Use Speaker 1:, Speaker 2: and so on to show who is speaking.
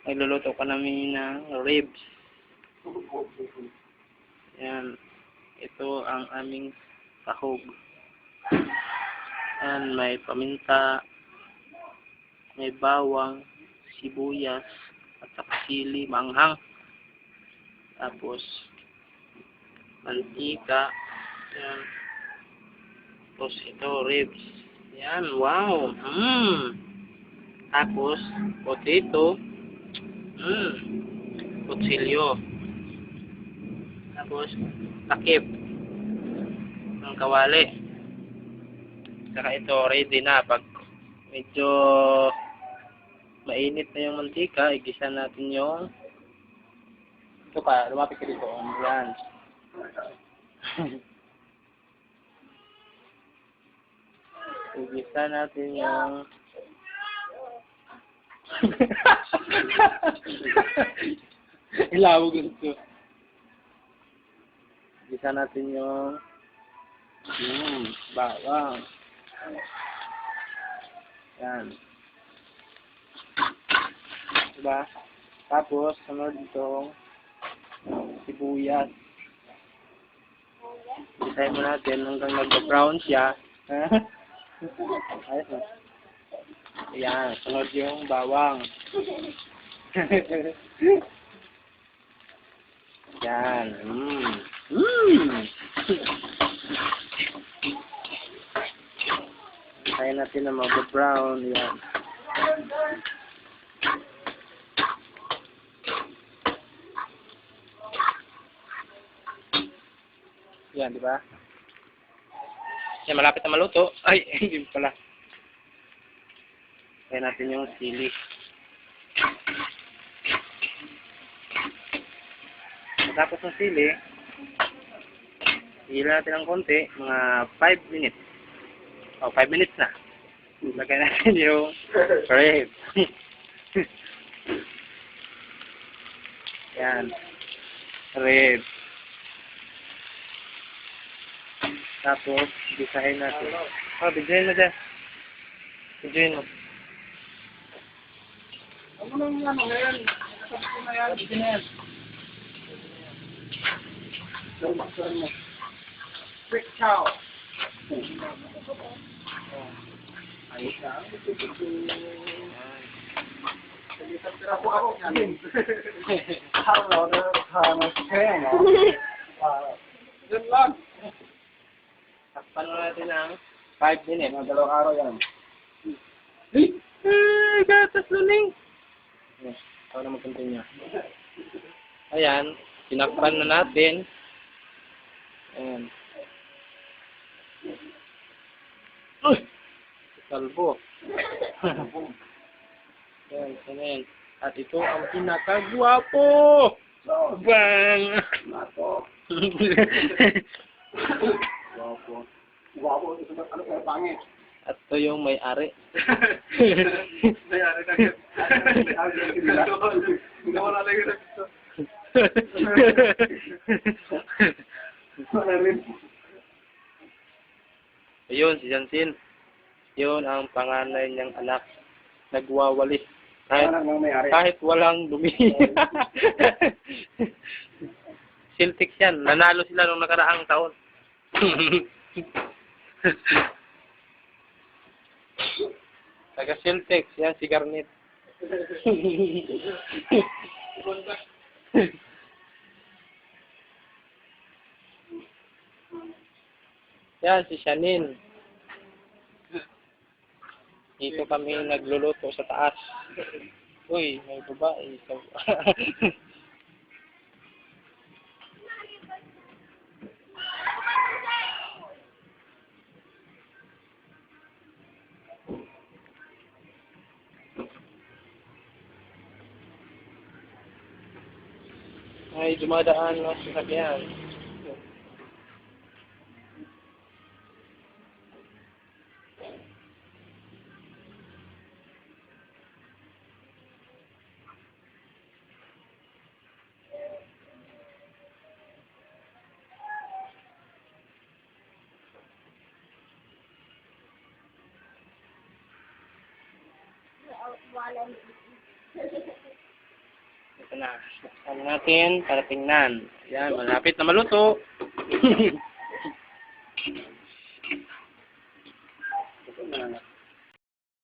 Speaker 1: Nagluluto ka namin ng ribs. Yan. Ito ang aming sahog. Yan, may paminta, may bawang, sibuyas, at saka sili, manghang. Tapos, mantika. Yan. Tapos, ito, ribs. Yan, wow. Tapos, potato. Kutsilyo. Tapos, takip ng kawali. Saka ito, ready na. Pag medyo mainit na yung mantika, igisa natin yung ito pa, lumapit ka dito. Yan. Igisa natin yung ilawag ito. Igisa natin yung bawang. Yan. Diba? Tapos, sunod itong sibuyas. Isahin mo natin hanggang mag-brown siya. Ayos na. Ayan. Sunod yung bawang. Yan. Kaya natin na mag-brown. Yan. Yan, di ba? Yan, malapit na maluto. Ay, hindi pala. Kaya natin yung sili. Tapos ng sili, hila natin ng konti, mga 5 minutes. 5 minutes na. Lagay natin yung ribs. Yan. Ribs. Tapos, bisahin natin. Bigyan mo dyan. Bigyan mo.
Speaker 2: Ano nang ano ngayon? Sabi na yan. Bigyan na yan. Quick chow.
Speaker 1: Ayos na.
Speaker 2: Isang piraso ako yan. Araw na hanap kaya nga. Yan lang.
Speaker 1: Takpan mo natin ng 5 minutes.
Speaker 2: Dalawang araw yan.
Speaker 1: Gatas luling. Ako na mag-continue. Ayan. Sinakpan na natin. Ayan. Uy! Salbo. Ayan, ayan. At ito ang pinakagwapo! Bang!
Speaker 2: Nato. Guwapo. Guwapo. Ano kaya pangit?
Speaker 1: At ito yung may-ari.
Speaker 2: May-ari na yun. Hindi ko na lagi na gusto.
Speaker 1: Ayun, si Jansin. Yun ang panganay niyang anak. Nagwawalis. Kahit walang dumi. Celtics yan. Nanalo sila nung nakaraang taon. Taga Celtics. Yan si Garnet. Yan si Shanin. Dito kami nagluluto sa taas. Uy, may babae. Ay, dumadaan na sa sakyan. Yan na. Buksan natin para tingnan. Yan, malapit na maluto.